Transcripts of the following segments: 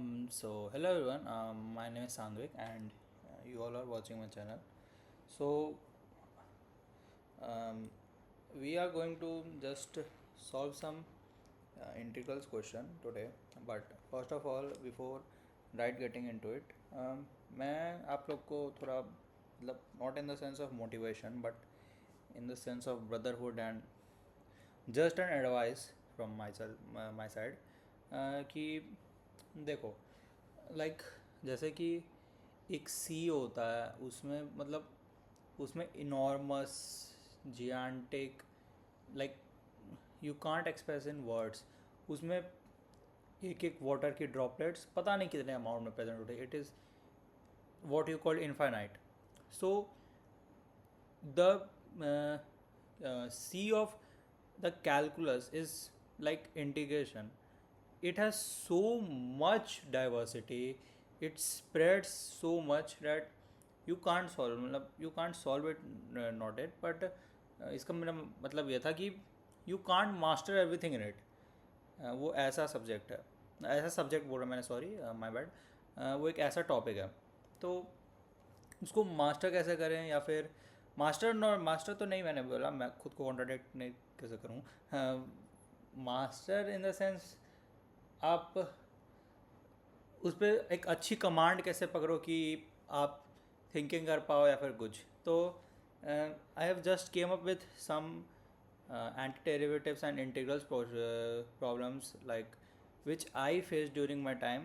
Hello everyone. My name is Sandvik, and you all are watching my channel. So, um, we are going to just solve some integrals question today. But first of all, before right getting into it, मैं आप लोग को थोड़ा मतलब not in the sense of motivation, but in the sense of brotherhood and just an advice from my side कि देखो like जैसे कि एक सी होता है उसमें मतलब उसमें enormous gigantic like you can't express in words उसमें एक एक वाटर की ड्रॉपलेट्स पता नहीं कितने अमाउंट में प्रेजेंट होते it is what you called infinite so the sea of the calculus is like integration. It has so much diversity, it spreads so much that you can't solve मतलब you can't solve it not it but इसका मेरा मतलब ये था कि you can't master everything in it. वो ऐसा subject है ऐसा सब्जेक्ट बोल रहा मैंने सॉरी माय बैड वो एक ऐसा टॉपिक है तो उसको मास्टर कैसे करें या फिर मास्टर तो नहीं मैंने बोला मैं खुद को कॉन्ट्राडिक्ट नहीं कैसे करूँ मास्टर इन द सेंस आप उस पर एक अच्छी कमांड कैसे पकड़ो कि आप थिंकिंग कर पाओ या फिर कुछ तो I have just came up with some anti-derivatives and integrals problems like which I faced during my time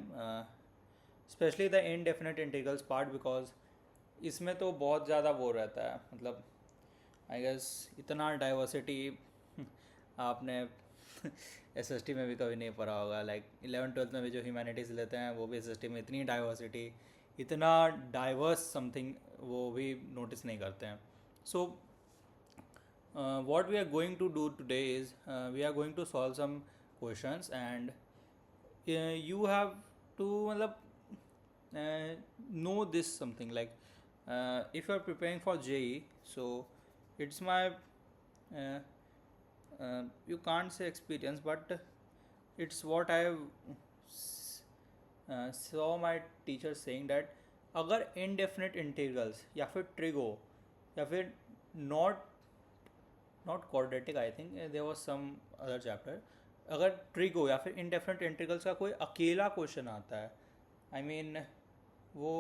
especially the indefinite integrals part because इसमें तो बहुत ज़्यादा वो रहता है मतलब आई गेस इतना डाइवर्सिटी आपने एसएसटी में भी कभी नहीं पढ़ा होगा लाइक 11th-12th में भी जो ह्यूमैनिटीज़ लेते हैं वो भी एसएसटी में इतनी डाइवर्सिटी इतना डाइवर्स समथिंग वो भी नोटिस नहीं करते हैं सो what we are going to do today is we are going to solve some questions and you have to मतलब, know this something like if you are preparing for JEE so it's my you can't say experience but it's what I saw my teacher saying that अगर indefinite integrals या फिर trig हो या फिर not quadratic I think there was some other chapter अगर trig हो या फिर इंडेफिनिट इंटीग्रल्स का कोई अकेला क्वेश्चन आता है आई मीन वो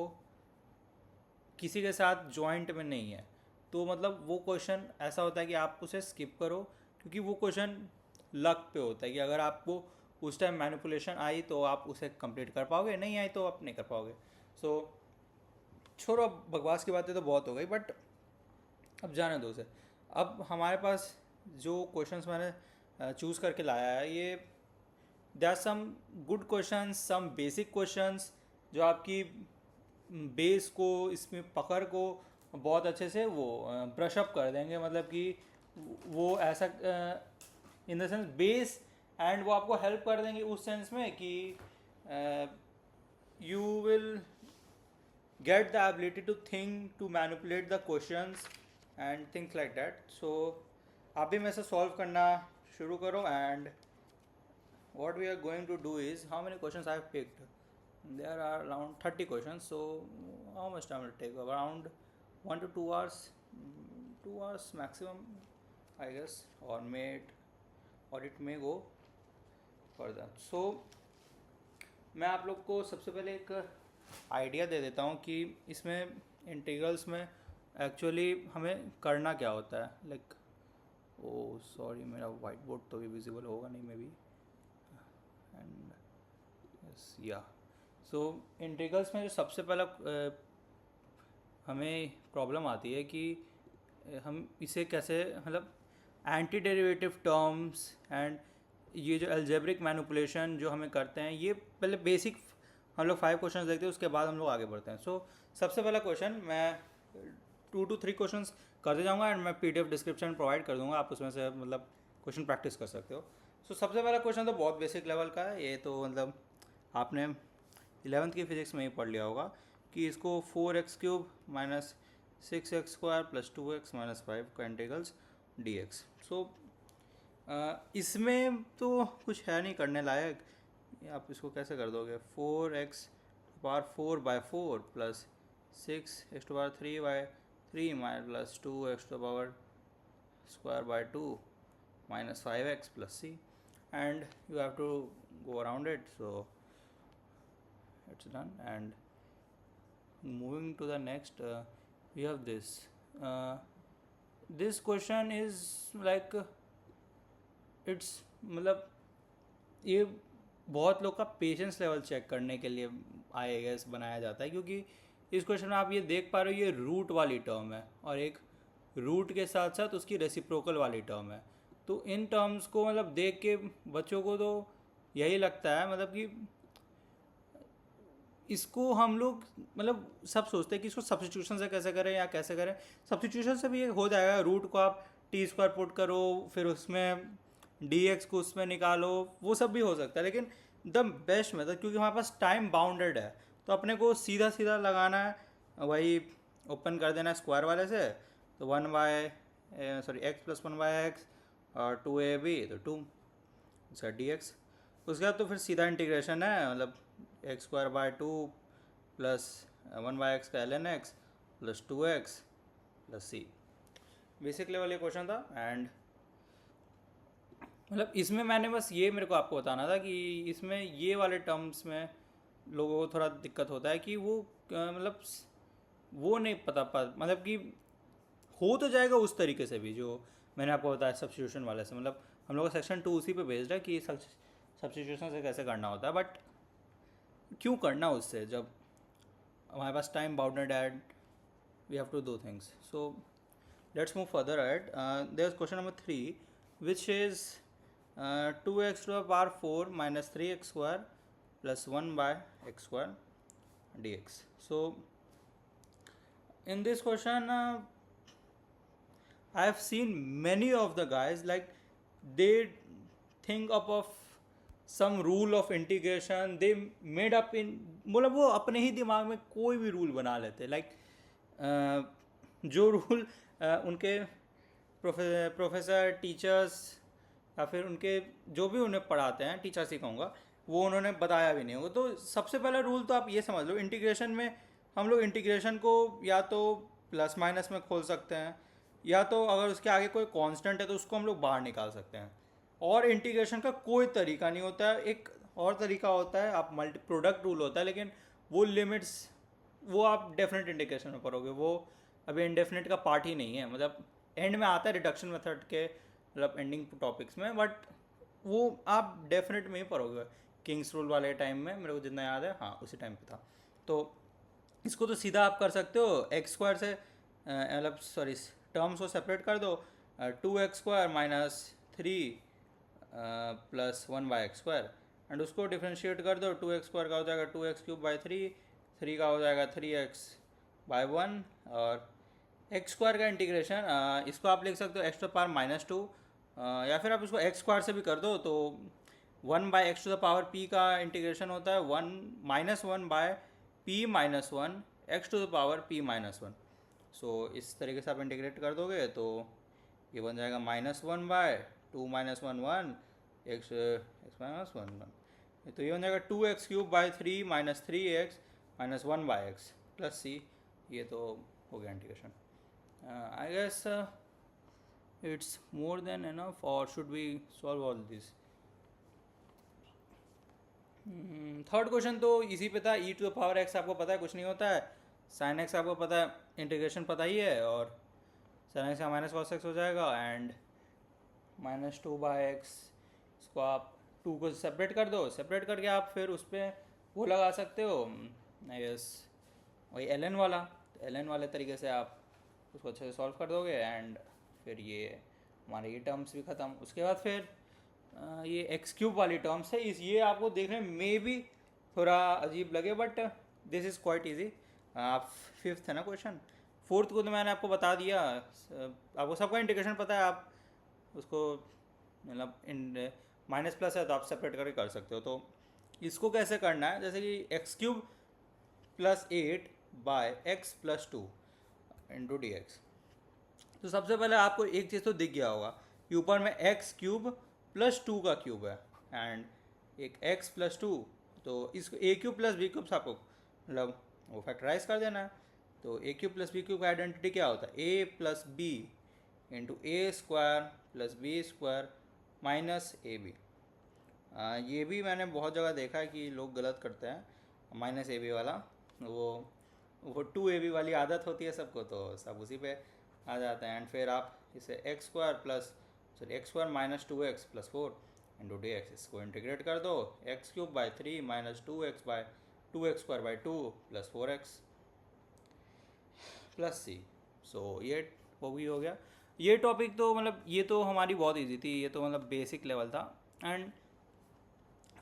किसी के साथ जॉइंट में नहीं है तो मतलब वो क्वेश्चन ऐसा होता है कि आप उसे स्किप करो क्योंकि वो क्वेश्चन लक पे होता है कि अगर आपको उस टाइम मैनिपुलेशन आई तो आप उसे कंप्लीट कर पाओगे नहीं आई तो आप नहीं कर पाओगे सो छोड़ो बकवास की बातें तो बहुत हो गई बट अब जाने दो उसे अब हमारे पास जो क्वेश्चंस मैंने चूज़ करके लाया है ये they are some good questions some basic questions जो आपकी बेस को इसमें पकड़ को बहुत अच्छे से वो ब्रश अप कर देंगे मतलब कि वो ऐसा in the sense base and वो आपको हेल्प कर देंगे उस सेंस में कि you will get the ability to think to manipulate the questions and things like that so आप भी मेरे से solve करना शुरू करो and what we are going to do is how many questions I have picked there are around 30 questions so how much time will it take around 1 to 2 hours 2 hours maximum I guess or it may go further so मैं आप लोग को सबसे पहले एक idea दे देता हूँ कि इसमें इंटीग्रल्स में एक्चुअली हमें करना क्या होता है लाइक ओ सॉरी मेरा वाइट बोर्ड तो भी विजिबल होगा नहीं मे बी एंड यस या सो इंटीग्रल्स में जो सबसे पहला हमें प्रॉब्लम आती है कि हम इसे कैसे मतलब एंटी डेरिवेटिव टर्म्स एंड ये जो अलजेब्रिक मैनिपुलेशन जो हमें करते हैं ये पहले बेसिक हम लोग 5 क्वेश्चन देखते हैं उसके बाद हम लोग आगे बढ़ते हैं सो सबसे पहला क्वेश्चन मैं 2 to 3 क्वेश्चंस करते जाऊंगा एंड मैं PDF डिस्क्रिप्शन प्रोवाइड कर दूंगा आप उसमें से मतलब क्वेश्चन प्रैक्टिस कर सकते हो सो सबसे पहला क्वेश्चन तो बहुत बेसिक लेवल का है ये तो मतलब आपने 11th की फिजिक्स में ही पढ़ लिया होगा कि इसको 4x³ minus 6x² plus 2x minus 5 का इंटीग्रल्स dx सो इसमें तो कुछ है नहीं करने लायक आप इसको कैसे कर दोगे, 4x⁴/4 plus 6x⁴3/3 minus plus 2x⁴² minus 5x plus c, and you have to go around it, so it's done. And moving to the next, we have this. This question is like it's मतलब ये बहुत लोग का patience level check करने के लिए I guess बनाया जाता है, क्योंकि इस क्वेश्चन में आप ये देख पा रहे हो ये रूट वाली टर्म है और एक रूट के साथ साथ उसकी रेसिप्रोकल वाली टर्म है। तो इन टर्म्स को मतलब देख के बच्चों को तो यही लगता है मतलब कि इसको हम लोग मतलब सब सोचते हैं कि इसको सब्स्टिट्यूशन से कैसे करें या कैसे करें। सब्स्टिट्यूशन से भी ये हो जाएगा, रूट को आप t² पुट करो, फिर उसमें dx को उसमें निकालो, वो सब भी हो सकता है। लेकिन द बेस्ट मेथड, क्योंकि हमारे पास टाइम बाउंडेड है, तो अपने को सीधा सीधा लगाना है, वही ओपन कर देना है स्क्वायर वाले से, तो x + 1/x और 2ab तो 2 इसका dx। उसके बाद तो फिर सीधा इंटीग्रेशन है, मतलब x²/2 प्लस 1/x का ln x plus 2x plus c। Basic level ये क्वेश्चन था। एंड मतलब इसमें मैंने बस ये मेरे को आपको बताना था कि इसमें ये वाले टर्म्स में लोगों को थोड़ा दिक्कत होता है कि वो मतलब वो नहीं पता मतलब कि हो तो जाएगा उस तरीके से भी जो मैंने आपको बताया सब्स्टिट्यूशन वाले से। मतलब हम लोग का सेक्शन 2 उसी पे बेस्ड है कि सब्स्टिट्यूशन से कैसे करना होता है, बट क्यों करना उससे जब हमारे पास time bounded and we have to do things. So let's move further at there is question number 3 which is 2x⁴ minus 3x² plus 1/x² dx. So in this question I have seen many of the guys like they think up of some rule of integration, they made up in मतलब वो अपने ही दिमाग में कोई भी rule बना लेते like जो रूल उनके प्रोफेसर टीचर्स या फिर उनके जो भी उन्हें पढ़ाते हैं, टीचर्स ही कहूँगा, वो उन्होंने बताया भी नहीं होगा। तो सबसे पहला रूल तो आप ये समझ लो, इंटीग्रेशन में हम लोग इंटीग्रेशन को या तो प्लस माइनस में खोल सकते हैं, या तो अगर उसके आगे कोई कांस्टेंट है तो उसको हम लोग बाहर निकाल सकते हैं। और इंटीग्रेशन का कोई तरीका नहीं होता है, एक और तरीका होता है, आप मल्टी प्रोडक्ट रूल होता है, लेकिन वो लिमिट्स वो आप डेफिनेट इंटीग्रेशन में करोगे, वो अभी इंडेफिनेट का पार्ट ही नहीं है। मतलब एंड में आता है रिडक्शन मेथड के मतलब एंडिंग टॉपिक्स में, बट वो आप डेफिनेट में ही पढ़ोगे। किंग्स रूल वाले टाइम में मेरे को जितना याद है, हाँ उसी टाइम पे था। तो इसको तो सीधा आप कर सकते हो x² से मतलब सॉरी टर्म्स को सेपरेट कर दो, 2x² minus 3 plus 1/x², and उसको डिफ्रेंशिएट कर दो। 2x² का हो जाएगा 2x³ 3 का हो जाएगा 3x/1, और x² का इंटीग्रेशन इसको आप लिख सकते हो x⁻², या फिर आप इसको x² से भी कर दो, तो 1/x⁻p का इंटीग्रेशन होता है 1/p−1 x⁻p−1। सो इस तरीके से आप इंटीग्रेट कर दोगे तो ये बन जाएगा -1/2 - 1 1 x x-1 1। तो ये बन जाएगा 2x³ 3 - 3x - 1/x plus c। ये तो हो गया integration. I guess it's more than enough, or should we solve all this? Third question तो इसी पे था, e⁻x आपको पता है कुछ नहीं होता है, sin x आपको पता है, इंटीग्रेशन पता ही है, और sin x का माइनस cos x हो जाएगा, एंड -2/x इसको आप 2 को सेपरेट कर दो, सेपरेट करके आप फिर उस पर वो लगा सकते हो आई गेस वही ln वाला। तो ln वाले तरीके से आप उसको अच्छे से सॉल्व कर दोगे, एंड फिर ये हमारे ये टर्म्स भी ख़त्म। उसके बाद फिर ये x³ वाली टर्म्स है, इस ये आपको देखने में मे भी थोड़ा अजीब लगे, but this is quite easy. आप 5th है ना क्वेश्चन, 4th को तो मैंने आपको बता दिया, आपको सबका इंटीग्रेशन पता है, आप उसको मतलब माइनस प्लस है तो आप सेपरेट करके कर सकते हो। तो इसको कैसे करना है, जैसे कि x³ + 8/x + 2 × dx। तो सबसे पहले आपको एक चीज़ तो दिख गया होगा कि ऊपर में x³ + 2 का क्यूब है, एंड एक एक्स प्लस टू, तो इसको A cube plus B cube आपको मतलब वो फैक्टराइज कर देना है। तो A cube plus B cube का आइडेंटिटी क्या होता है, A plus B into A square plus B square minus A B. ये भी मैंने बहुत जगह देखा है कि लोग गलत करते हैं माइनस ए बी वाला, वो टू ए बी वाली आदत होती है सबको, तो सब उसी पे आ जाते हैं। एंड फिर आप इसे X square plus sorry X square minus two X plus four into D X, इसको इंटीग्रेट कर दो, X cube by three minus two X square by two plus four X plus C. So ये वो भी हो गया। ये topic तो मतलब ये तो हमारी बहुत इजी थी, ये तो मतलब बेसिक लेवल था। एंड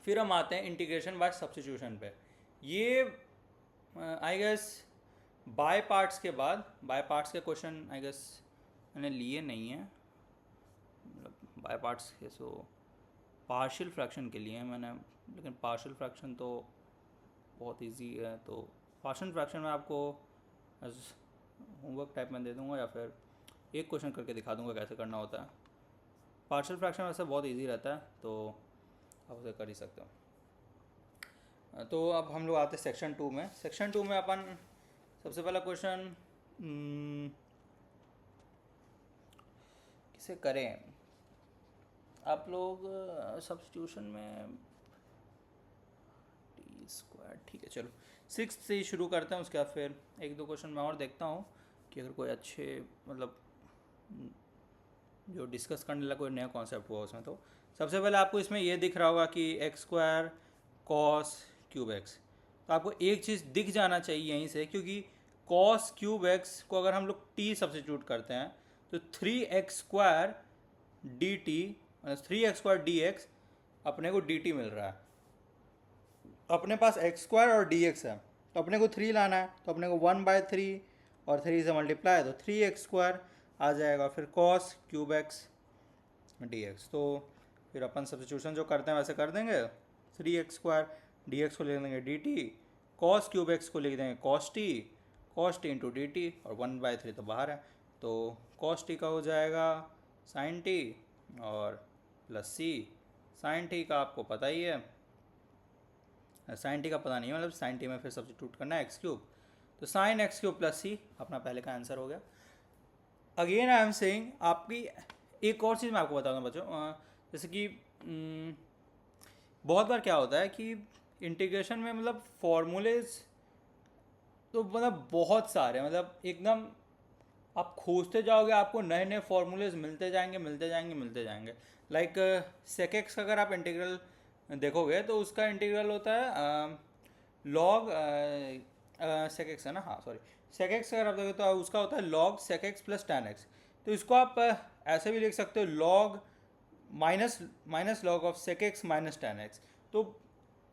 फिर हम आते हैं इंटीग्रेशन बाय सब्स्टिट्यूशन पे। ये आई गेस बाय पार्ट्स के बाद, बाय पार्ट्स के क्वेश्चन आई गेस मैंने लिए नहीं है, मतलब बाय पार्ट्स के सो पार्शियल फ्रैक्शन के लिए मैंने, लेकिन पार्शियल फ्रैक्शन तो बहुत इजी है, तो पार्शियल फ्रैक्शन में आपको एज होमवर्क टाइप में दे दूंगा या फिर एक क्वेश्चन करके दिखा दूंगा कैसे करना होता है। पार्शियल फ्रैक्शन वैसे बहुत इजी रहता है, तो आप उसे कर ही सकते हो। तो अब हम लोग आते हैं सेक्शन टू में। सेक्शन टू में अपन सबसे पहला क्वेश्चन किसे करें, आप लोग सब्स्टिट्यूशन में टी स्क्वायर, ठीक है चलो सिक्स से ही शुरू करते हैं, उसके बाद फिर एक दो क्वेश्चन मैं और देखता हूँ कि अगर कोई अच्छे मतलब जो डिस्कस करने लगा कोई नया कॉन्सेप्ट हुआ उसमें। तो सबसे पहले आपको इसमें ये दिख रहा होगा कि x square cos cube x, तो आपको एक चीज़ दिख जाना चाहिए यहीं से, क्योंकि कॉस क्यूब एक्स को अगर हम लोग टी सब्स्टिट्यूट करते हैं तो three x square D T, three x square D x अपने को डी टी मिल रहा है। अपने पास एक्स स्क्वायर और डी एक्स है, तो अपने को थ्री लाना है, तो अपने को वन बाय थ्री और थ्री से मल्टीप्लाई, तो थ्री एक्स स्क्वायर आ जाएगा, फिर cos cube x D x. तो फिर अपन सब्स्टिट्यूशन जो करते हैं वैसे कर देंगे, three x square D x को लिख देंगे D T, cos cube x को लिख देंगे cos T into D T, और वन बाय थ्री तो बाहर है, तो कॉस टी का हो जाएगा साइन टी और प्लस सी। साइन टी का आपको पता ही है, साइन टी का पता नहीं है, मतलब साइन टी में फिर सब्स्टिट्यूट करना है एक्स क्यूब, तो साइन एक्स क्यूब प्लस सी अपना पहले का आंसर हो गया। अगेन आई एम सेइंग, आपकी एक और चीज़ मैं आपको बताता हूँ बच्चों, जैसे कि बहुत बार क्या होता है कि इंटीग्रेशन में मतलब फॉर्मूलेज तो मतलब बहुत सारे, मतलब एकदम आप खोजते जाओगे आपको नए नए फॉर्मूलेज मिलते जाएंगे मिलते जाएंगे मिलते जाएंगे। लाइक सेक एक्स का अगर आप इंटीग्रल देखोगे तो उसका इंटीग्रल होता है लॉग सेक एक्स है ना, हाँ सॉरी, सेक एक्स अगर आप देखो तो उसका होता है log sec x plus tan x. तो इसको आप ऐसे भी लिख सकते हो log minus log of sec x minus tan x. तो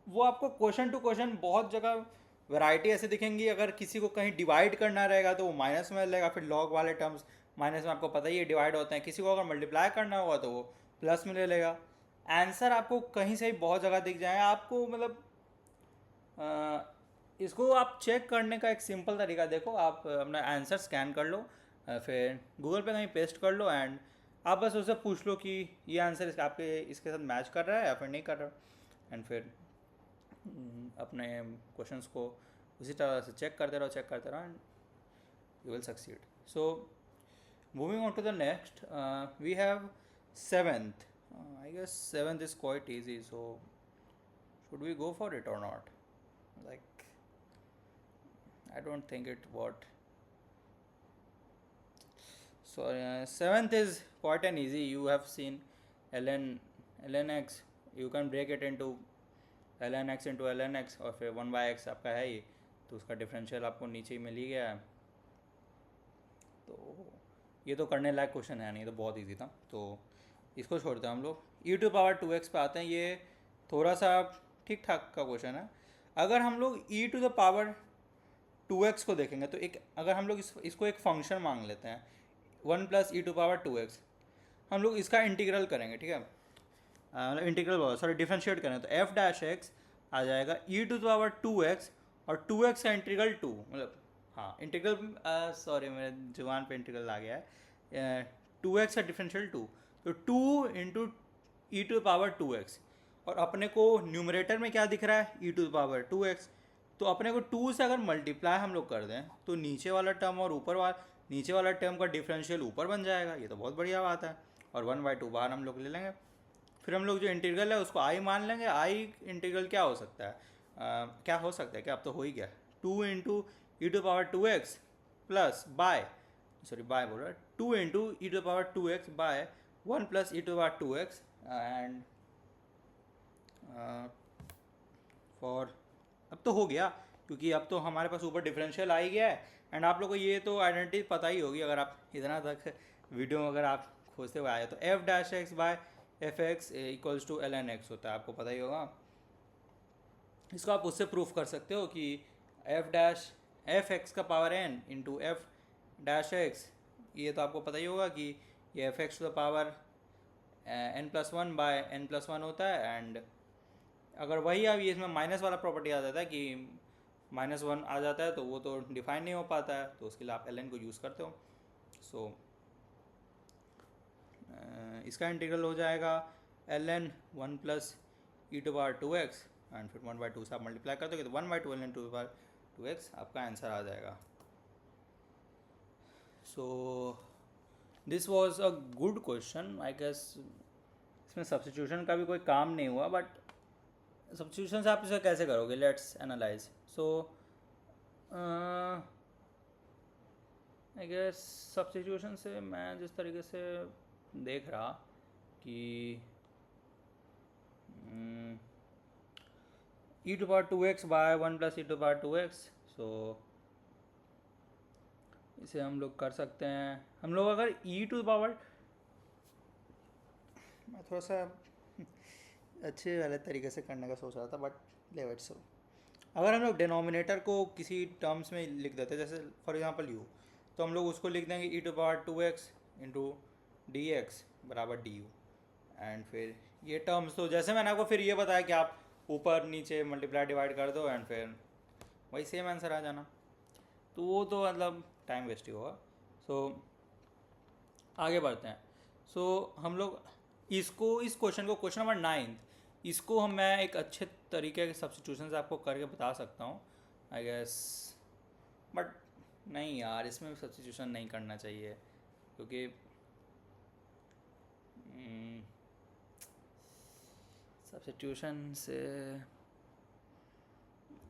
वो आपको क्वेश्चन टू क्वेश्चन बहुत जगह वैरायटी ऐसे दिखेंगी, अगर किसी को कहीं डिवाइड करना रहेगा तो वो माइनस में लेगा, फिर लॉग वाले टर्म्स माइनस में आपको पता ही है डिवाइड होते हैं, किसी को अगर मल्टीप्लाई करना होगा तो वो प्लस में ले लेगा। आंसर आपको कहीं से भी बहुत जगह दिख जाएगा आपको, मतलब इसको आप चेक करने का एक सिंपल तरीका देखो, आप अपना आंसर स्कैन कर लो, फिर गूगल पे कहीं पेस्ट कर लो, एंड आप बस उससे पूछ लो कि ये आंसर आपके इसके साथ मैच कर रहा है या फिर नहीं कर रहा, एंड फिर अपने क्वेश्चंस को उसी तरह से चेक करते रहो and you will succeed. So moving on to the next, we have seventh. I guess seventh is quite easy, so should we go for it और not, like I don't think it what. So seventh is quite an easy. You have seen ln x. You can break it into ln x into ln x, और फिर 1/x आपका है ही, तो उसका differential आपको नीचे ही मिल ही गया है। तो ये तो करने लायक क्वेश्चन है नहीं, तो बहुत इजी था, तो इसको छोड़ते हैं हम लोग। e⁻²x पे आते हैं। ये थोड़ा सा ठीक ठाक का क्वेश्चन है। अगर हम लोग e⁻²x को देखेंगे तो एक, अगर हम लोग इसको एक फंक्शन मांग लेते हैं 1 + e⁻²x, हम लोग इसका इंटीग्रल करेंगे, ठीक है, मतलब इंटीग्रल सॉरी डिफरेंशिएट करें तो f' आ जाएगा e⁻²x, और 2x का इंटीग्रल 2, मतलब हाँ इंटीग्रल सॉरी मेरे जुबान पे इंटीग्रल आ गया है, 2x का डिफरेंशियल 2, तो 2 इंटू e⁻²x, और अपने को न्यूमरेटर में क्या दिख रहा है, ई टू द पावर 2x। तो अपने को 2 से अगर मल्टीप्लाई हम लोग कर दें तो नीचे वाला टर्म और ऊपर वाला नीचे वाला टर्म का डिफरेंशियल ऊपर बन जाएगा, ये तो बहुत बढ़िया बात है। और 1/2 बाहर हम लोग ले लेंगे। फिर हम लोग जो इंटीग्रल है उसको आई मान लेंगे। आई इंटीग्रल क्या हो सकता है, क्या हो सकता है, क्या अब तो हो ही गया, 2 × e⁻²x plus by, sorry bye बोल रहा है, 2 × e⁻²x bye 1 + e⁻²x and for, अब तो हो गया क्योंकि अब तो हमारे पास ऊपर डिफरेंशियल आ ही गया है। एंड आप लोग को ये तो आइडेंटिटी पता ही होगी अगर आप इतना तक वीडियो में अगर आप खोजते हुए आए तो f'(x/fx)=ln x होता है, आपको पता ही होगा। इसको आप उससे प्रूफ कर सकते हो कि f' का पावर n इंटू f'(x), ये तो आपको पता ही होगा कि ये f(x⁻n+1 / n+1 होता है। एंड अगर वही अब इसमें माइनस वाला प्रॉपर्टी आ जाता है कि -1 आ जाता है तो वो तो डिफाइन नहीं हो पाता है, तो उसके लिए आप ln को यूज़ करते हो। सो इसका इंटीग्रल हो जाएगा ln 1 + e⁻²x एंड फिर 1/2 से आप मल्टीप्लाई कर दोगे तो 1/2 ln 2/2x आपका आंसर आ जाएगा। So this was a good question I guess. इसमें सब्स्टिट्यूशन का भी कोई काम नहीं हुआ, बट सब्स्टिट्यूशन से आप इसे कैसे करोगे, let's analyse. So I guess substitution से मैं जिस तरीके से देख रहा कि e⁻²x बाय 1 + e⁻²x, सो इसे हम लोग कर सकते हैं। हम लोग अगर मैं थोड़ा सा अच्छे वाले तरीके से करने का सोच रहा था, बट लेट सो अगर हम लोग डिनोमिनेटर को किसी टर्म्स में लिख देते जैसे फॉर एग्जांपल u, तो हम लोग उसको लिख देंगे e⁻²x इंटू dx बराबर du। एंड फिर ये टर्म्स तो जैसे मैंने आपको फिर ये बताया कि आप ऊपर नीचे मल्टीप्लाई डिवाइड कर दो एंड फिर वही सेम आंसर आ जाना, तो वो तो मतलब टाइम वेस्ट ही होगा। सो आगे बढ़ते हैं। सो हम लोग इसको, इस क्वेश्चन को, क्वेश्चन नंबर 9, इसको मैं एक अच्छे तरीके के सब्स्टिट्यूशन से आपको करके बता सकता हूँ आई गेस। बट नहीं यार, इसमें सब्स्टिट्यूशन नहीं करना चाहिए क्योंकि सब्स्टिट्यूशन से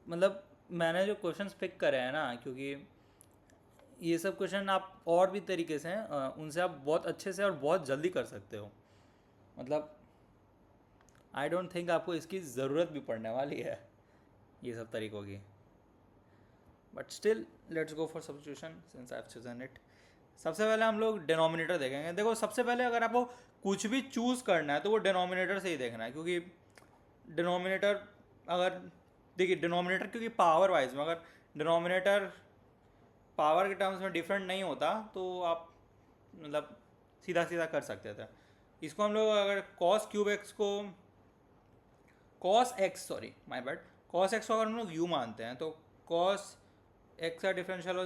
मतलब मैंने जो क्वेश्चंस पिक करे हैं ना, क्योंकि ये सब क्वेश्चन आप और भी तरीके से हैं, उनसे आप बहुत अच्छे से और बहुत जल्दी कर सकते हो। मतलब आई डोंट थिंक आपको इसकी ज़रूरत भी पड़ने वाली है ये सब तरीकों की, but still let's go for substitution since I have chosen it. सबसे पहले हम लोग डिनोमिनेटर देखेंगे। देखो सबसे पहले अगर आपको कुछ भी चूज़ करना है तो वो डिनोमिनेटर से ही देखना है, क्योंकि डिनोमिनेटर अगर देखिए डिनोमिनेटर, क्योंकि पावर वाइज में अगर डिनोमिनेटर पावर के टर्म्स में डिफरेंट नहीं होता तो आप मतलब सीधा सीधा कर सकते थे। इसको हम लोग अगर cos x, sorry my bad, cos x को अगर हम लोग u मानते हैं तो cos x का डिफरेंशियल हो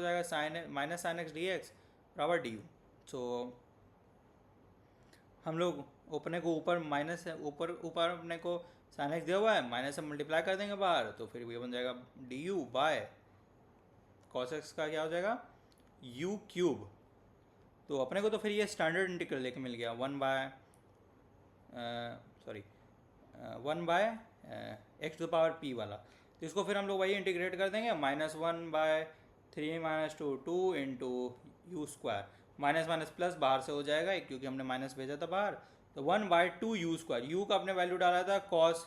जाएगा sin x dx बराबर du। सो हम लोग अपने को ऊपर माइनस है, ऊपर अपने को sin x दिया हुआ है, माइनस से मल्टीप्लाई कर देंगे बाहर तो फिर ये बन जाएगा du बाय cos x का क्या हो जाएगा u³। तो अपने को तो फिर ये स्टैंडर्ड इंटीग्रल लेके मिल गया 1/x⁻p वाला। तो इसको फिर हम लोग वही इंटीग्रेट कर देंगे, -1/3 - 2 into u², minus minus plus बाहर से हो जाएगा क्योंकि हमने माइनस भेजा था बाहर, तो 1/2 u², u का अपने वैल्यू डाला था cos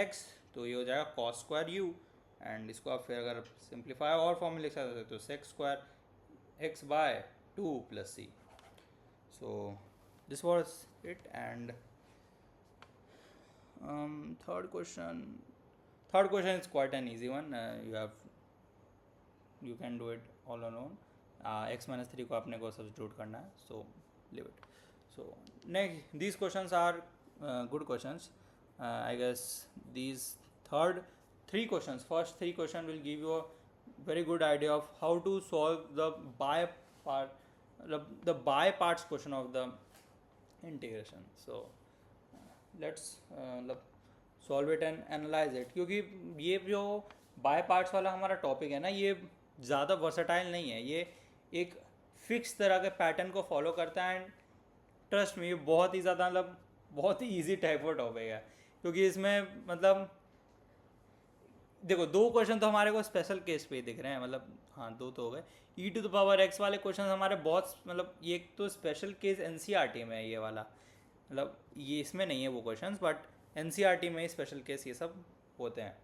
x, तो ये हो जाएगा cos² u। एंड इसको आप फिर अगर सिंप्लीफाई और फॉर्म में लिख सकते हो तो sec² x/2 + c। So this was it. And third question is quite an easy one. You can do it all alone. x-3 को आपने को सब्स्टिट्यूट करना है, so leave it. So next, these questions are good questions. I guess these first three questions will give you a very good idea of how to solve the by parts question of the integration. So let's मतलब solve it and analyse it, क्योंकि ये जो by parts वाला हमारा topic है ना, ये ज़्यादा वर्सटाइल नहीं है, ये एक फिक्स तरह के पैटर्न को फॉलो करता है। एंड ट्रस्ट में ये बहुत ही ज़्यादा मतलब बहुत ही ईजी टाइप का टॉपिक है, क्योंकि इसमें मतलब देखो दो क्वेश्चन तो हमारे को स्पेशल केस पे ही दिख रहे हैं, मतलब हाँ दो तो हो गए। ई टू द पावर एक्स वाले क्वेश्चन हमारे बहुत मतलब ये एक तो स्पेशल केस एनसीईआरटी में है ये वाला, मतलब ये इसमें नहीं है वो क्वेश्चंस, बट एनसीईआरटी में ही स्पेशल केस ये सब होते हैं।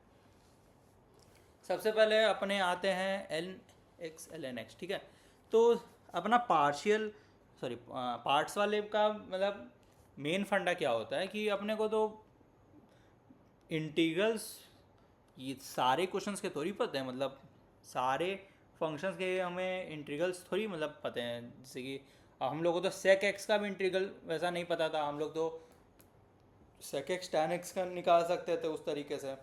सबसे पहले अपने आते हैं l x l n x, ठीक है। तो अपना पार्शियल सॉरी पार्ट्स वाले का मतलब मेन फंडा क्या होता है कि अपने को तो इंटीग्रल्स ये सारे क्वेश्चंस के थोड़ी पता है, मतलब सारे फंक्शंस के हमें इंटीग्रल्स थोड़ी मतलब पता हैं। जैसे कि हम लोग को तो सेक एक्स का भी इंटीग्रल वैसा नहीं पता था, हम लोग तो सेक एक्स टैन एक्स का निकाल सकते थे उस तरीके से,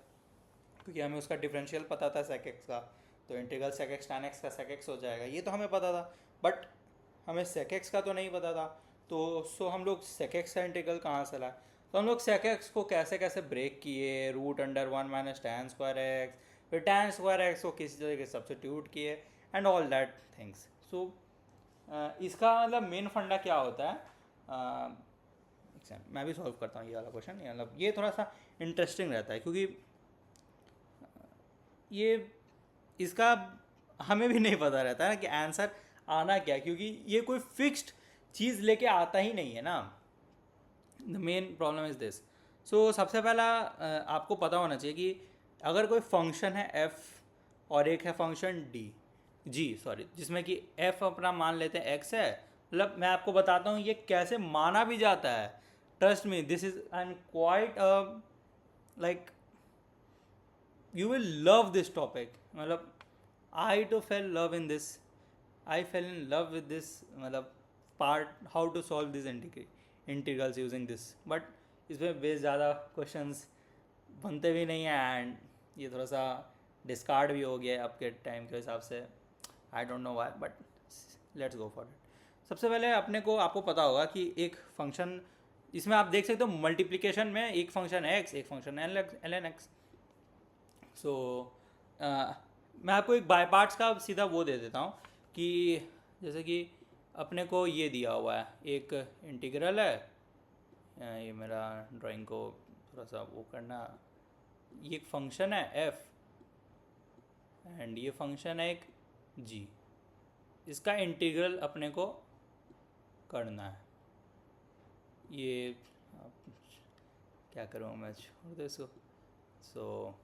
क्योंकि हमें उसका डिफरेंशियल पता था सेक एक्स का, तो integral sec x tan x का सेक एक्स हो जाएगा, ये तो हमें पता था। बट हमें सेक एक्स का तो नहीं पता था, तो सो हम लोग सेक एक्स का इंटीग्रल कहाँ से लाए, तो हम लोग सेक एक्स को कैसे कैसे ब्रेक किए, root under one minus tan square x, फिर टैन स्क्वायर एक्स को किसी तरीके से सब्सिट्यूट किए and all that things. So इसका मतलब मेन फंडा क्या होता है, मैं भी सॉल्व करता हूँ ये वाला क्वेश्चन, मतलब ये थोड़ा सा इंटरेस्टिंग रहता है, क्योंकि ये इसका हमें भी नहीं पता रहता है कि आंसर आना क्या, क्योंकि ये कोई फिक्स्ड चीज़ लेके आता ही नहीं है ना। The main problem is this. So सबसे पहला आपको पता होना चाहिए कि अगर कोई फंक्शन है एफ और एक है फंक्शन डी जी सॉरी जिसमें कि एफ अपना मान लेते हैं एक्स है, मतलब मैं आपको बताता हूँ ये कैसे माना भी जाता है। Trust me this is and quite like you will love this topic, मतलब I too fell love in this, I fell in love with this मतलब part how to solve these integrals using this, but इसमें base ज़्यादा questions बनते भी नहीं हैं and ये थोड़ा सा डिस्कार्ड भी हो गया है आपके टाइम के हिसाब से, I don't know why but let's go for it. सबसे पहले अपने को आपको पता होगा कि एक फंक्शन इसमें आप देख सकते हो मल्टीप्लिकेशन में एक फंक्शन एक्स एक फंक्शन एल एन एक्स। सो मैं आपको एक बाय पार्ट्स का सीधा वो दे देता हूँ कि जैसे कि अपने को ये दिया हुआ है एक इंटीग्रल है, ये मेरा ड्राइंग को थोड़ा सा वो करना, ये एक फंक्शन है एफ एंड ये फंक्शन है एक जी, इसका इंटीग्रल अपने को करना है। ये क्या करूँ मैं, छोड़ दो इसको। सो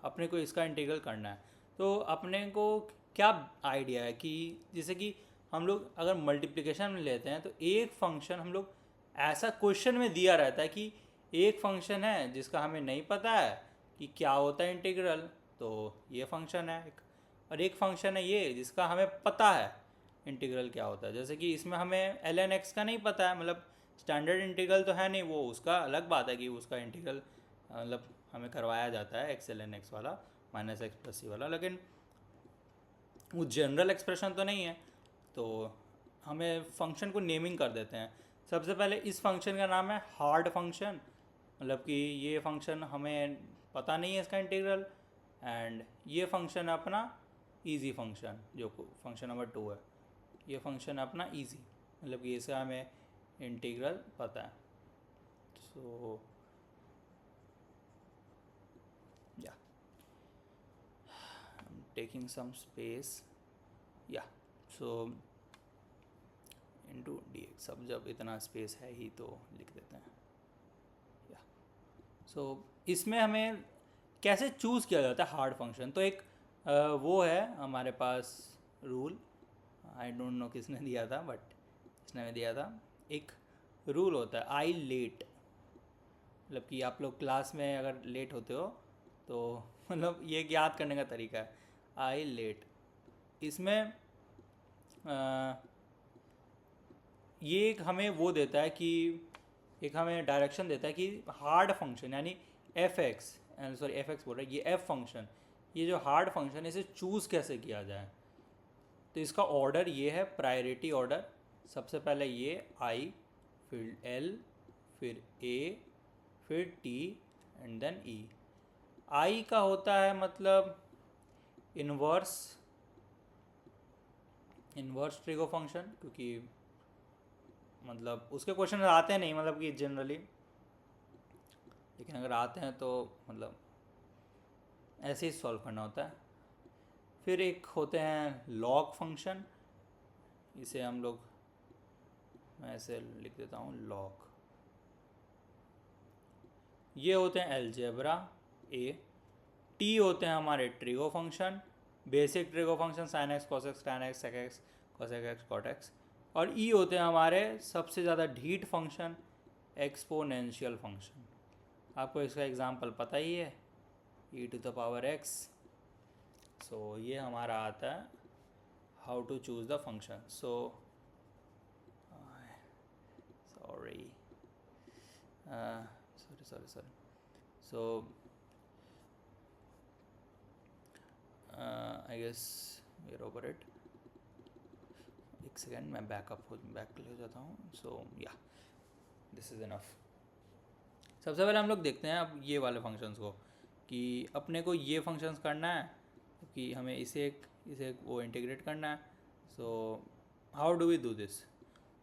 अपने को इसका इंटीग्रल करना है, तो अपने को क्या आइडिया है कि जैसे कि हम लोग अगर मल्टीप्लिकेशन में लेते हैं तो एक फंक्शन हम लोग ऐसा क्वेश्चन में दिया रहता है कि एक फंक्शन है जिसका हमें नहीं पता है कि क्या होता है इंटीग्रल, तो ये फंक्शन है एक, और एक फंक्शन है ये जिसका हमें पता है इंटीग्रल क्या होता है। जैसे कि इसमें हमें एल एन एक्स का नहीं पता है, मतलब स्टैंडर्ड इंटीग्रल तो है नहीं वो, उसका अलग बात है कि उसका इंटीग्रल मतलब हमें करवाया जाता है एक्स एल एन एक्स वाला माइनस एक्स प्लस सी वाला, लेकिन वो जनरल एक्सप्रेशन तो नहीं है, तो हमें फंक्शन को नेमिंग कर देते हैं। सबसे पहले इस फंक्शन का नाम है हार्ड फंक्शन, मतलब कि ये फंक्शन हमें पता नहीं है इसका इंटीग्रल, एंड ये फंक्शन अपना इजी फंक्शन जो फंक्शन नंबर 2 है, ये फंक्शन अपना इजी, मतलब कि इसका हमें इंटीग्रल पता है। सो या taking some space, yeah, so into dx, अब जब इतना स्पेस है ही तो लिख देते हैं या। सो इसमें हमें कैसे चूज़ किया जाता है हार्ड फंक्शन, तो एक वो है हमारे पास रूल, आई डोंट नो किसने दिया था बट इसने दिया था, एक रूल होता है आई लेट, मतलब कि आप लोग क्लास में अगर लेट होते हो तो मतलब ये एक याद करने का तरीका है आई लेट। इसमें ये एक हमें वो देता है कि एक हमें डायरेक्शन देता है कि हार्ड फंक्शन यानी F x sorry F x बोल रहा है, ये एफ फंक्शन, ये जो हार्ड फंक्शन है इसे चूज़ कैसे किया जाए। तो इसका ऑर्डर ये है प्रायोरिटी ऑर्डर, सबसे पहले ये आई फिर L, फिर A, फिर T and then E। I का होता है मतलब इन्वर्स ट्रिगो फंक्शन, क्योंकि मतलब उसके क्वेश्चन आते नहीं मतलब कि जनरली, लेकिन अगर आते हैं तो मतलब ऐसे ही सॉल्व करना होता है। फिर एक होते हैं लॉग फंक्शन, इसे हम लोग, मैं ऐसे लिख देता हूँ लॉग। ये होते हैं अलजेब्रा ए। टी होते हैं हमारे trigo function, basic trigo function sine x cos x tan x sec x cosec x cot x. और ई होते हैं हमारे सबसे ज़्यादा ढीठ फंक्शन, एक्सपोनेंशियल फंक्शन। आपको इसका एग्जांपल पता ही है, ई to the power x. So ये हमारा आता है how to choose the function. Sorry sorry so I guess we are over it. एक सेकेंड, मैं बैक ले जाता हूँ। सो या दिस इज़ इनफ। सबसे पहले हम लोग देखते हैं अब ये वाले फंक्शंस को, कि अपने को ये फंक्शंस करना है कि हमें इसे एक वो इंटीग्रेट करना है। So how do we do this?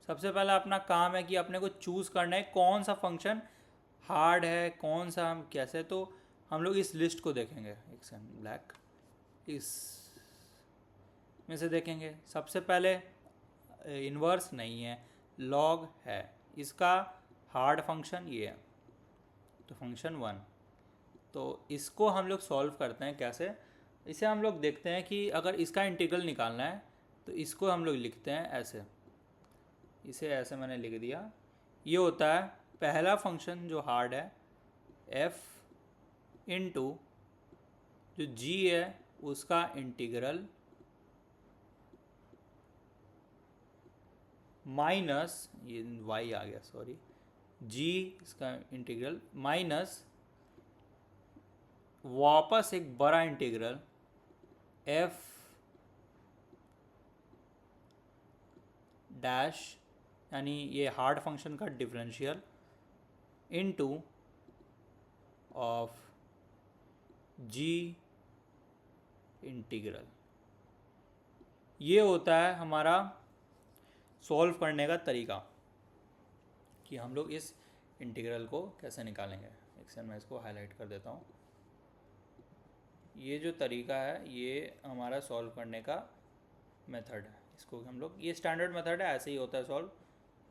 सबसे पहला अपना काम है कि अपने को चूज़ करना है कौन सा फंक्शन हार्ड है, कौन सा हम कैसे। तो हम लोग इस लिस्ट को देखेंगे, एक सेकेंड ब्लैक, इस में से देखेंगे। सबसे पहले इन्वर्स नहीं है, लॉग है। इसका हार्ड फंक्शन ये है, तो फंक्शन 1। तो इसको हम लोग सॉल्व करते हैं कैसे? इसे हम लोग देखते हैं कि अगर इसका इंटीग्रल निकालना है तो इसको हम लोग लिखते हैं ऐसे, इसे ऐसे मैंने लिख दिया। ये होता है पहला फंक्शन जो हार्ड है, f इंटू जो g है उसका इंटीग्रल माइनस, ये y आ गया सॉरी, g इसका इंटीग्रल माइनस वापस एक बड़ा इंटीग्रल f डैश, यानी ये हार्ड फंक्शन का differential, into of g integral. ये होता है हमारा सॉल्व करने का तरीका, कि हम लोग इस इंटीग्रल को कैसे निकालेंगे। एक सेकंड मैं इसको हाईलाइट कर देता हूँ। ये जो तरीका है ये हमारा सॉल्व करने का मेथड है। इसको हम लोग, ये स्टैंडर्ड मेथड है, ऐसे ही होता है सॉल्व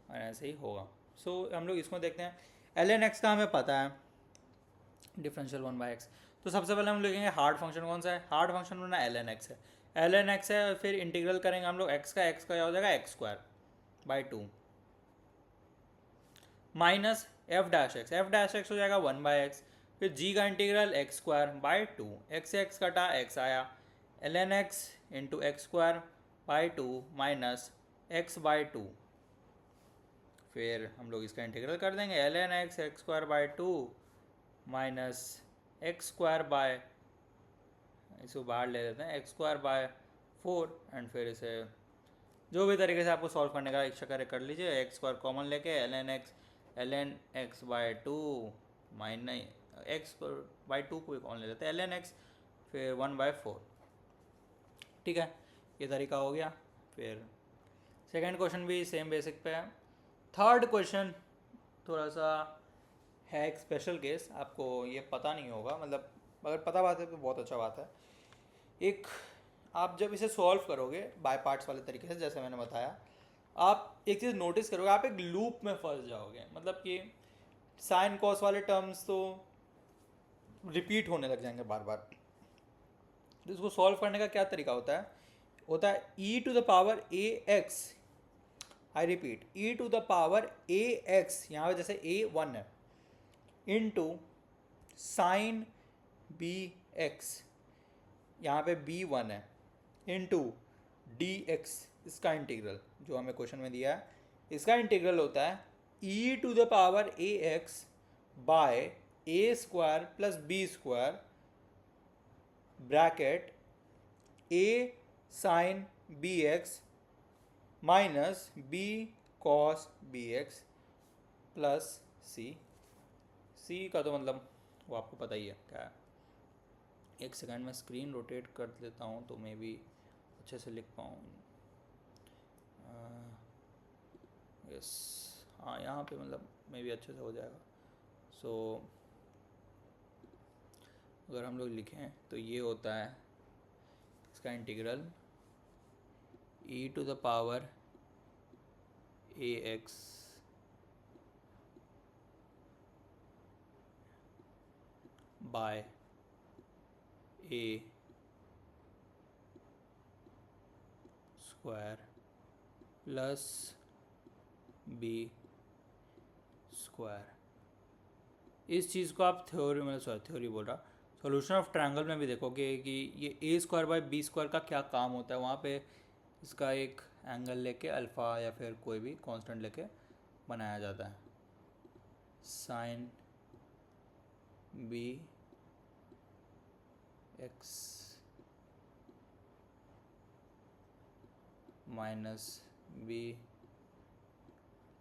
और ऐसे ही होगा। सो हम लोग इसको देखते हैं। एल एन एक्स का हमें पता है, डिफरेंशियल 1/x। तो सबसे पहले हम लिखेंगे हार्ड फंक्शन कौन सा है। हार्ड फंक्शन होना एल एन एक्स है, एल एन एक्स है। फिर इंटीग्रल करेंगे हम लोग एक्स का क्या हो जाएगा, x² minus F dash x हो जाएगा 1/x। फिर g का इंटीग्रल x²/2, x से x कटा x आया, l n x into x²/2 minus x/2। फिर हम लोग इसका इंटीग्रल कर देंगे, L n x x²/2 minus x², इसको बाहर ले लेते हैं, x²/4। एंड फिर इसे जो भी तरीके से आपको सॉल्व करने का इच्छा करे कर लीजिए। x² कॉमन लेके L N x/2 minus x/2 को कॉमन ले लेते हैं, एल एन एक्स, फिर 1/4। ठीक है, ये तरीका हो गया। फिर सेकेंड क्वेश्चन भी सेम बेसिक पे है। थर्ड क्वेश्चन थोड़ा सा है एक स्पेशल केस, आपको ये पता नहीं होगा, मतलब अगर पता बात है तो बहुत अच्छा बात है। एक आप जब इसे सॉल्व करोगे बाय पार्ट्स वाले तरीके से, जैसे मैंने बताया, आप एक चीज़ नोटिस करोगे, आप एक लूप में फंस जाओगे। मतलब कि साइन कॉस वाले टर्म्स तो रिपीट होने लग जाएंगे बार बार। तो इसको सॉल्व करने का क्या तरीका होता है ई to the power A X, I repeat E to the power A X, यहाँ पे जैसे ए 1 है, इनटू साइन बी एक्स, यहाँ पे बी 1 है, इनटू डी एक्स, इसका इंटीग्रल जो हमें क्वेश्चन में दिया है, इसका इंटीग्रल होता है ई to the power A X by a² plus b² bracket a sine B x minus b cos B X plus C. C का तो मतलब वो आपको पता ही है क्या है। एक सेकंड में स्क्रीन रोटेट कर देता हूँ तो मैं भी अच्छे से लिख पाऊँ। यस, हाँ यहाँ पे मतलब मे भी अच्छे से हो जाएगा। सो अगर हम लोग लिखें तो ये होता है इसका integral e to the power ax by a square plus b square. इस चीज़ को आप थ्योरी में, सॉरी थ्योरी बोल रहा, सॉल्यूशन ऑफ ट्रायंगल में भी देखोगे कि ये ए स्क्वायर बाई बी स्क्वायर का क्या काम होता है। वहाँ पे इसका एक एंगल लेके अल्फ़ा या फिर कोई भी कांस्टेंट लेके बनाया जाता है। Sine B x minus b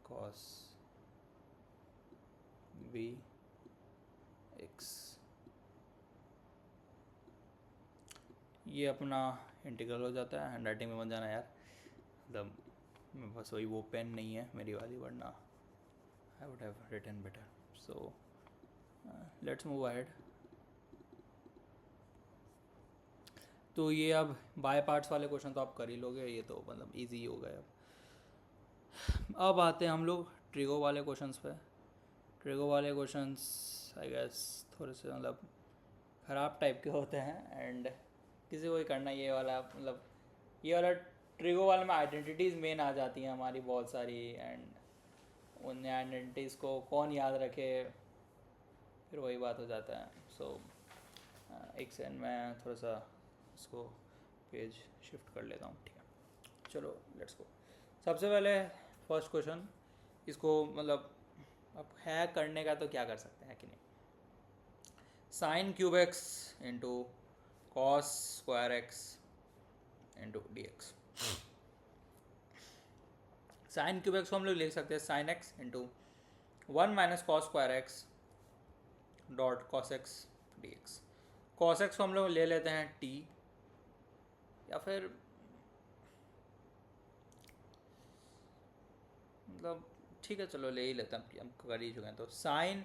cos B x. ये अपना इंटीग्रल हो जाता है। हैंड राइटिंग में बन जाना यार, मतलब मेरे पास वही वो पेन नहीं है मेरी वाली, वरना I would have written better. So let's move ahead. तो ये अब बाय पार्ट्स वाले क्वेश्चन तो आप कर ही लोगे, ये तो मतलब इजी हो गए। अब आते हैं हम लोग ट्रिगो वाले क्वेश्चंस पे। ट्रिगो वाले क्वेश्चंस आई गेस थोड़े से मतलब ख़राब टाइप के होते हैं, एंड किसी को ही करना ये वाला, मतलब ये वाला ट्रिगो वाले में आइडेंटिटीज़ मेन आ जाती हैं हमारी बहुत सारी, एंड उन आइडेंटिटीज़ को कौन याद रखे, फिर वही बात हो जाता है। सो एक सेकंड मैं थोड़ा सा इसको पेज शिफ्ट कर लेता हूँ, ठीक है। चलो लेट्स गो। सबसे पहले फर्स्ट क्वेश्चन, इसको मतलब अब है करने का तो क्या कर सकते हैं कि नहीं। Sine cube x into cos square x into D x. Sine cube x को हम लोग लिख सकते हैं sine x into 1 minus cos square x dot cos x D x. Cos X को हम लोग ले लेते हैं टी, या फिर मतलब ठीक है चलो ले ही लेते हैं, हम कर ही चुके हैं। तो साइन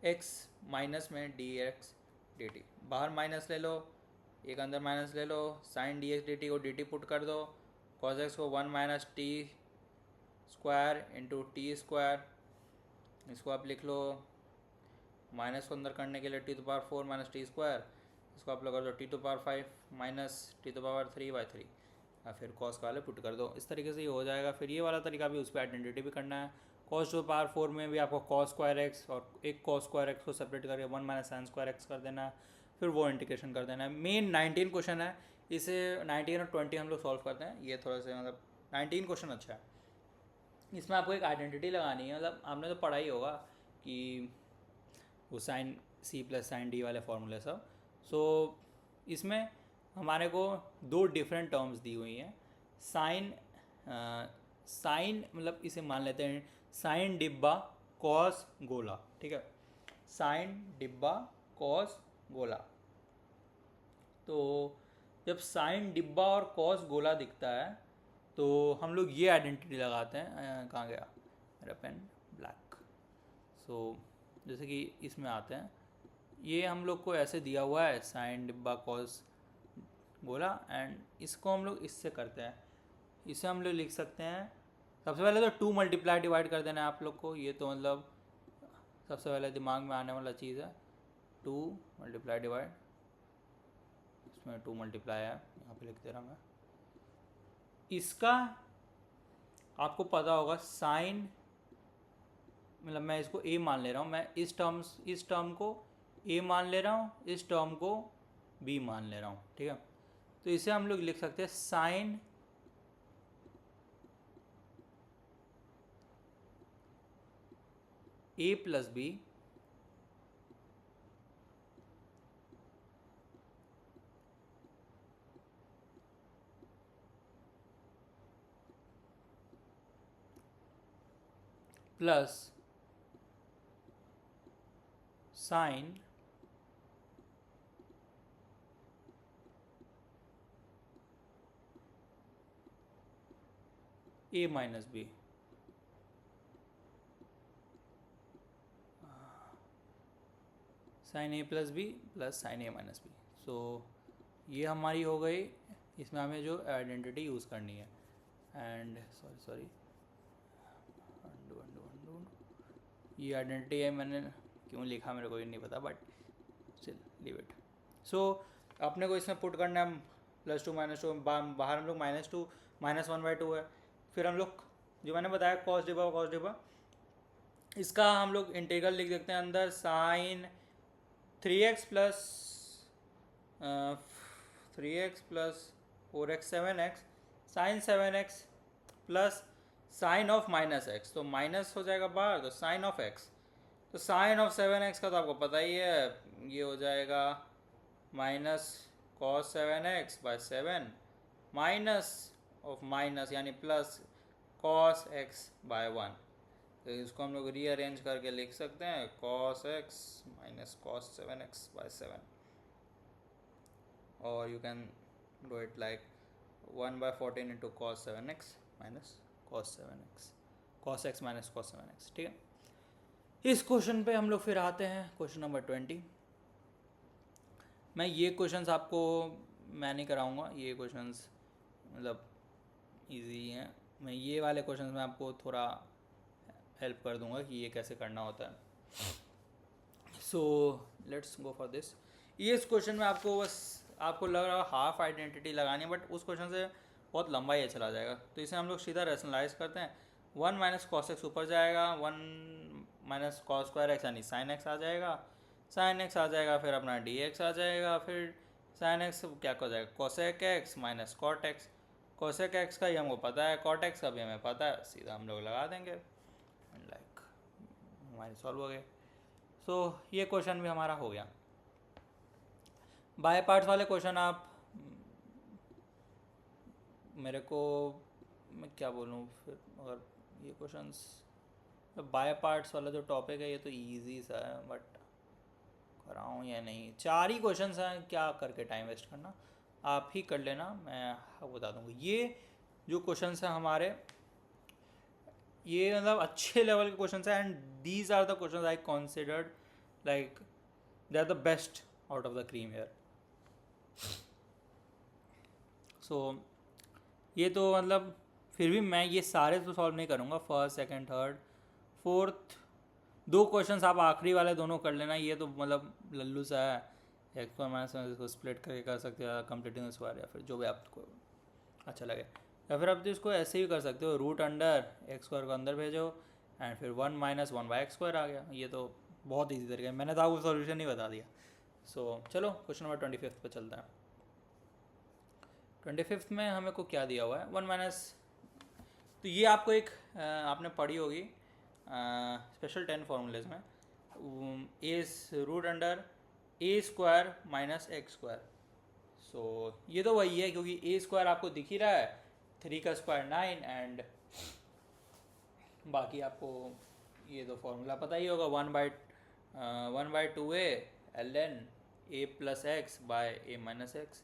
एक्स माइनस में डी एक्स डी टी, बाहर माइनस ले लो, एक अंदर माइनस ले लो, sine D X D T को डी टी पुट कर दो, कॉस एक्स को 1 minus T square into T square, इसको आप लिख लो माइनस को अंदर करने के लिए t to power 4 minus T square, इसको आप लोग कर दो t to power 5 minus t to power 3/3, या फिर कॉस का वाले पुट कर दो। इस तरीके से ये हो जाएगा। फिर ये वाला तरीका भी, उस पर आइडेंटिटी भी करना है। कॉस टू पावर 4 में भी आपको कॉस स्क्वायर एक्स और एक कॉस स्क्वायर एक्स को सेपरेट करके 1 माइनस साइन स्क्वायर एक्स कर देना है, फिर वो इंटीग्रेशन कर देना है। मेन 19 क्वेश्चन है, इसे 19 और 20 हम लोग सॉल्व करते हैं। ये थोड़ा सा मतलब 19 क्वेश्चन अच्छा है। इसमें आपको एक आइडेंटिटी लगानी है, मतलब आपने तो पढ़ा ही होगा कि वो sine c plus sine d वाले फॉर्मूले सब। सो इसमें हमारे को दो डिफरेंट टर्म्स दी हुई हैं। साइन साइन मतलब इसे मान लेते हैं साइन डिब्बा कॉस गोला, ठीक है। साइन डिब्बा कॉस गोला, तो जब साइन डिब्बा और कॉस गोला दिखता है तो हम लोग ये आइडेंटिटी लगाते हैं। कहाँ गया मेरा पेन, ब्लैक। सो जैसे कि इसमें आते हैं, ये हम लोग को ऐसे दिया हुआ है साइन डिब्बा कॉस गोला, एंड इसको हम लोग इससे करते हैं। इसे हम लोग लिख सकते हैं, सबसे पहले तो 2 मल्टीप्लाई डिवाइड कर देना है आप लोग को। ये तो मतलब सबसे पहले दिमाग में आने वाला चीज़ है, 2 मल्टीप्लाई डिवाइड, इसमें 2 मल्टीप्लाई है, यहाँ पे लिख दे रहा मैं। इसका आपको पता होगा साइन, मतलब मैं इसको ए मान ले रहा हूँ, मैं इस टर्म को ए मान ले रहा हूँ, इस टर्म को बी मान ले रहा हूँ, ठीक है। तो इसे हम लोग लिख सकते हैं साइन ए प्लस बी प्लस साइन ए माइनस बी, साइन ए प्लस बी प्लस साइन ए माइनस बी। सो ये हमारी हो गई, इसमें हमें जो आइडेंटिटी यूज़ करनी है। And sorry undo undo undo, ये आइडेंटिटी है, मैंने क्यों लिखा मेरे को ये नहीं पता, बट स्टिल लीव इट। सो अपने को इसमें पुट करना है +2 -2, बाहर हम लोग -2 -1/2 है। फिर हम लोग जो मैंने बताया कॉस डिबा, इसका हम लोग इंटीग्रल लिख देते हैं अंदर, sine 3x plus 4x 7x sine 7x plus sine of -x, तो माइनस हो जाएगा बाहर, तो साइन ऑफ x, तो साइन ऑफ 7x का तो आपको पता ही है, ये हो जाएगा minus cos 7x/7 minus of minus यानी प्लस कॉस x/1। तो इसको हम लोग रीअरेंज करके लिख सकते हैं cos x minus cos 7x/7, और you can do it like 1/14 into cos 7x minus cos 7x, cos x minus cos 7x। ठीक है, इस क्वेश्चन पे हम लोग फिर आते हैं क्वेश्चन नंबर 20। मैं ये क्वेश्चंस आपको मैं नहीं कराऊंगा, ये क्वेश्चंस मतलब इजी हैं। मैं ये वाले क्वेश्चंस में आपको थोड़ा हेल्प कर दूंगा कि ये कैसे करना होता है। So let's go for this. ये इस क्वेश्चन में आपको बस आपको लग रहा है हाफ आइडेंटिटी लगानी है, बट उस क्वेश्चन से बहुत लंबा ये चला जाएगा, तो इसे हम लोग सीधा रैशनलाइज करते हैं। 1 माइनस कॉस एक्स ऊपर जाएगा, 1 माइनस कॉस स्क्वायर एक्स यानी साइन एक्स आ जाएगा, साइन एक्स आ जाएगा, फिर अपना डी एक्स आ जाएगा, फिर साइन एक्स क्या हो जाएगा cosec x minus cot x. Cosec x का ही हमको पता है, कॉट एक्स का भी हमें पता है, सीधा हम लोग लगा देंगे, लाइक हमारे सॉल्व हो गए। सो ये क्वेश्चन भी हमारा हो गया। बाय पार्ट्स वाले क्वेश्चन आप मेरे को मैं क्या बोलूँ फिर, अगर ये क्वेश्चंस बाय पार्ट्स वाला जो टॉपिक है ये तो इजी सा है, बट कराऊँ या नहीं, 4 ही क्वेश्चंस हैं, क्या करके टाइम वेस्ट करना, आप ही कर लेना, मैं आपको बता दूँगा। ये जो क्वेश्चंस हैं हमारे, ये मतलब अच्छे लेवल के क्वेश्चंस हैं, and these are the questions I considered like they are the best out of the cream here. So ये तो मतलब फिर भी मैं ये सारे तो सॉल्व नहीं करूँगा, first second third fourth 2 questions आप आखिरी वाले दोनों कर लेना, ये तो मतलब लल्लू सा है, एक्स पर माइनस इसको स्प्लिट करके कर सकते हो, कंप्लीटिंग स्क्वायर, या फिर जो भी आपको अच्छा लगे, या फिर आप तो इसको ऐसे ही कर सकते हो, रूट अंडर एक्स स्क्वायर को अंदर भेजो एंड फिर 1 माइनस 1/x² आ गया। ये तो बहुत ईजी तरीका है, मैंने तो आपको सॉल्यूशन ही बता दिया। सो चलो क्वेश्चन नंबर 25 पे चलता है। 25 में हमें को क्या दिया हुआ है, 1 माइनस, तो ये आपको एक आपने पढ़ी होगी स्पेशल 10 फॉर्मूलेज में, a root under a² minus x²। So ये तो वही है, क्योंकि a² आपको दिख ही रहा है, 3 का स्क्वायर 9, एंड बाकी आपको ये तो फॉर्मूला पता ही होगा, 1/2a ln a plus x by a minus x.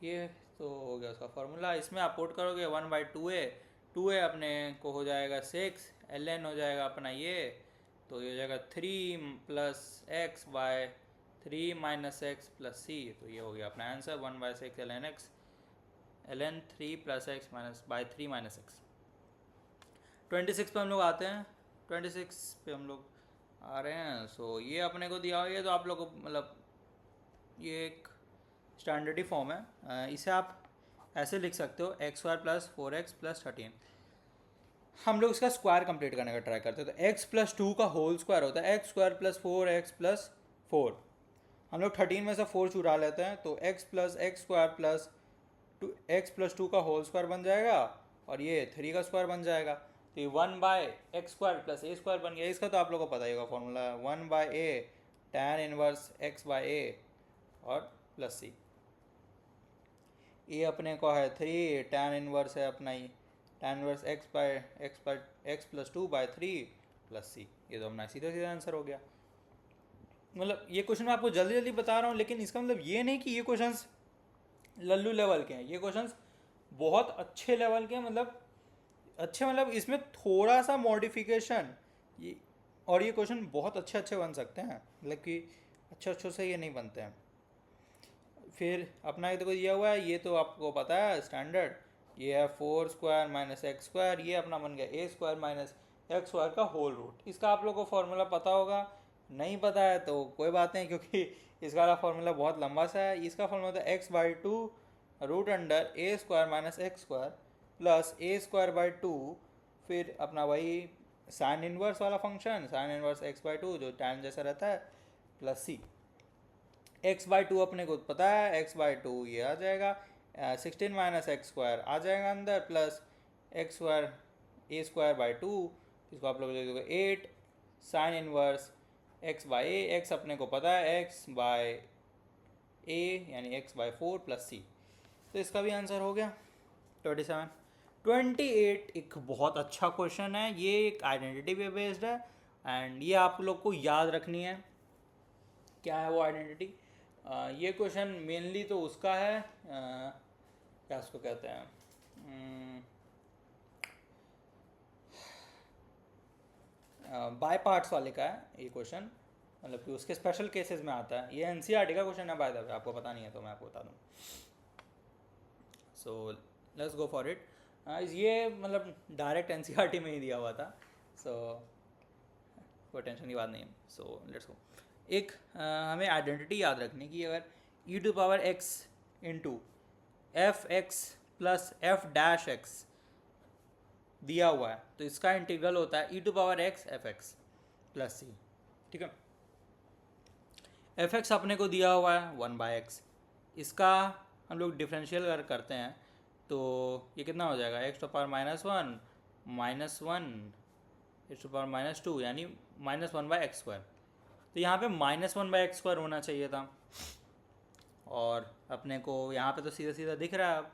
ये तो हो गया उसका फॉर्मूला। इसमें आप पुट करोगे 1/2a, 2a अपने को हो जाएगा 6, ln हो जाएगा अपना ये, तो ये हो जाएगा 3 plus x by 3 minus X plus C, तो ये हो गया अपना answer 1/6 ln x ln 3 plus X minus by 3 minus X. 26 पे हम लोग आते हैं, 26 पे हम लोग आ रहे हैं। सो ये अपने को दिया हुआ है, तो आप लोग को मतलब ये एक स्टैंडर्ड ही फॉर्म है, इसे आप ऐसे लिख सकते हो x² प्लस 4x प्लस 13। हम लोग इसका स्क्वायर कंप्लीट करने का ट्राई करते हैं, तो x प्लस 2 का होल स्क्वायर होता है x² प्लस 4x प्लस 4। हम लोग 13 में से 4 चुरा लेते हैं, तो x plus x² plus x plus 2 का होल स्क्वायर बन जाएगा, और ये 3 का स्क्वायर बन जाएगा, तो ये 1/x² प्लस a² बन गया। इसका तो आप लोग को पता ही होगा formula, 1/a tan inverse x/a और प्लस सी। ए अपने को है 3, tan इनवर्स है अपना ही tan inverse x plus 2/3 plus C. ये तो अपना सीधा सीधा आंसर हो गया। मतलब ये क्वेश्चन मैं आपको जल्दी जल्दी बता रहा हूँ, लेकिन इसका मतलब ये नहीं कि ये क्वेश्चंस लल्लू लेवल के हैं। ये क्वेश्चंस बहुत अच्छे लेवल के हैं, मतलब अच्छे, मतलब इसमें थोड़ा सा मॉडिफिकेशन ये, और ये क्वेश्चन बहुत अच्छे अच्छे बन सकते हैं, मतलब कि अच्छे अच्छे से ये नहीं बनते हैं। फिर अपना ये देखो दिया हुआ है, ये तो आपको पता है स्टैंडर्ड, ये है 4² माइनस एक्स स्क्वायर, ये अपना बन गया A² माइनस एक्स स्क्वायर का होल रूट। इसका आप लोग को फॉर्मूला पता होगा, नहीं पता है तो कोई बात नहीं, क्योंकि इसका वाला फॉर्मूला बहुत लंबा सा है। इसका फॉर्मूला होता है x/2 root under A² minus x square plus A²/2, फिर अपना वही साइन इनवर्स वाला फंक्शन, साइन इनवर्स x/2 जो tan जैसा रहता है, प्लस c। x/2 अपने को पता है, x/2 ये आ जाएगा 16 माइनस एक्स स्क्वायर आ जाएगा अंदर, प्लस एक्स स्क्वायर A²/2, इसको आप लोग लिख दोगे 8 साइन इनवर्स x/a, x अपने को पता है x/a यानी x/4 प्लस c। तो इसका भी आंसर हो गया 27। 28 एक बहुत अच्छा क्वेश्चन है, ये एक आइडेंटिटी पे बेस्ड है, एंड ये आप लोग को याद रखनी है। क्या है वो आइडेंटिटी? ये क्वेश्चन मेनली तो उसका है, क्या उसको कहते हैं, बाय पार्ट्स वाले का है ये क्वेश्चन, मतलब कि उसके स्पेशल केसेस में आता है। ये एनसीईआरटी का क्वेश्चन है बाय द वे, आपको पता नहीं है तो मैं आपको बता दूँ। So let's go for it. ये मतलब डायरेक्ट एनसीईआरटी में ही दिया हुआ था, सो कोई टेंशन की बात नहीं है। So let's go. एक हमें आइडेंटिटी याद रखनी कि अगर e⁻x into F x plus F dash x दिया हुआ है, तो इसका इंटीग्रल होता है e⁻x एफ एक्स प्लस सी। ठीक है, एफ एक्स अपने को दिया हुआ है 1/x, इसका हम लोग डिफरेंशियल करते हैं तो ये कितना हो जाएगा, x⁻−1 -1 x⁻−2 यानी -1/x²। तो यहाँ पे -1/x² होना चाहिए था, और अपने को यहाँ पे तो सीधा सीधा दिख रहा है अब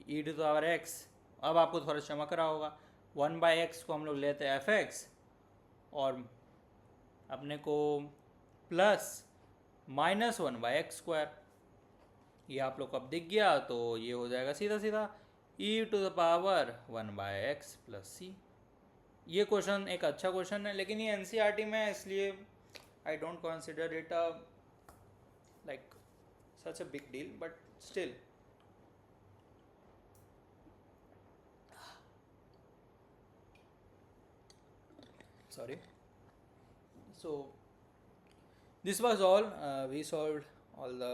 e⁻x। अब आपको थोड़ा चमक रहा होगा, 1/x को हम लोग लेते हैं f(x) और अपने को प्लस -1/x²। ये आप लोग को अब दिख गया, तो ये हो जाएगा सीधा सीधा e⁻1/x प्लस c। ये क्वेश्चन एक अच्छा क्वेश्चन है, लेकिन ये एनसीईआरटी में है, इसलिए I don't consider it a like such a big deal, but still sorry. So this was all, we solved all the,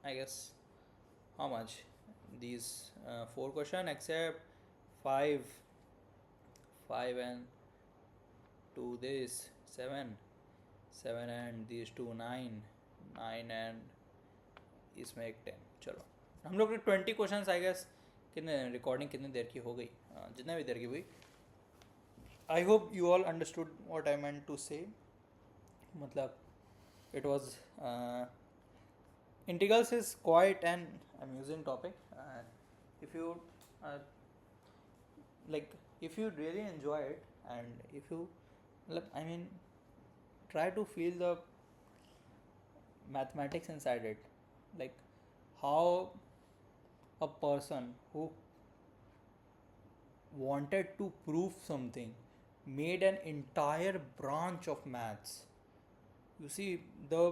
I guess, how much, these 4 question except 5 and 2 this 7 and these 2 9 and इसमें एक 10। चलो हम लोग ने 20 question I guess, कितने recording कितनी देर की हो गई, जितने भी देर की हुई। I hope you all understood what I meant to say. मतलब it was integrals is quite an amusing topic, and if you like if you really enjoy it, and if you I mean try to feel the mathematics inside it, like how a person who wanted to prove something made an entire branch of maths. You see the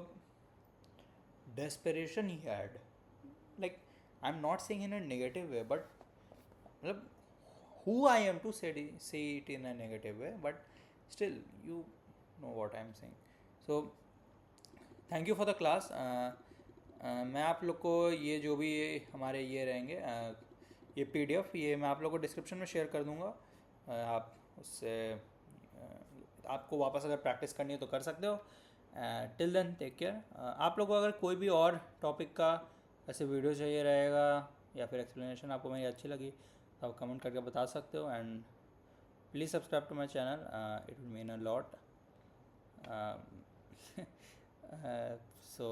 desperation he had, like I'm not saying in a negative way, but who I am to say it in a negative way, but still you know what I'm saying. So thank you for the class. मैं आप लोग को ये जो भी हमारे ये रहेंगे ये PDF, ये मैं आप लोग को डिस्क्रिप्शन में शेयर कर दूंगा। आप उससे आपको वापस अगर प्रैक्टिस करनी है तो कर सकते हो। Till then take care. आप लोग को अगर कोई भी और टॉपिक का ऐसे वीडियो चाहिए रहेगा या फिर एक्सप्लेनेशन आपको मेरी अच्छी लगी तो आप कमेंट करके बता सकते हो, and please subscribe to my channel, it will mean a lot. So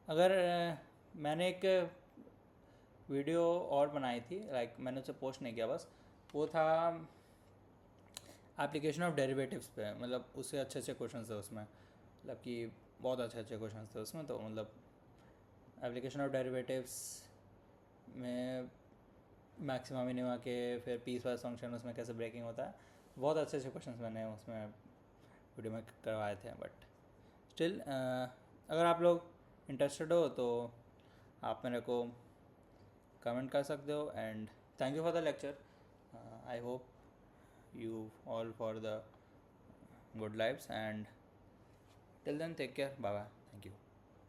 अगर मैंने एक वीडियो और बनाई थी, मैंने उसे पोस्ट नहीं किया, बस वो था एप्लीकेशन ऑफ डेरिवेटिव्स पे, मतलब उससे अच्छे अच्छे क्वेश्चन थे उसमें, मतलब कि बहुत अच्छे अच्छे क्वेश्चन थे उसमें, तो मतलब एप्लीकेशन ऑफ डेरिवेटिव्स में मैक्सिमा मिनिमा के, फिर पीस वाइज फंक्शन उसमें कैसे ब्रेकिंग होता है, बहुत अच्छे अच्छे क्वेश्चंस मैंने उसमें वीडियो में करवाए थे। बट स्टिल अगर आप लोग इंटरेस्टेड हो तो आप मेरे को कमेंट कर सकते हो। And thank you for the lecture. I hope you all for the good lives, and till then take care, bye bye, thank you.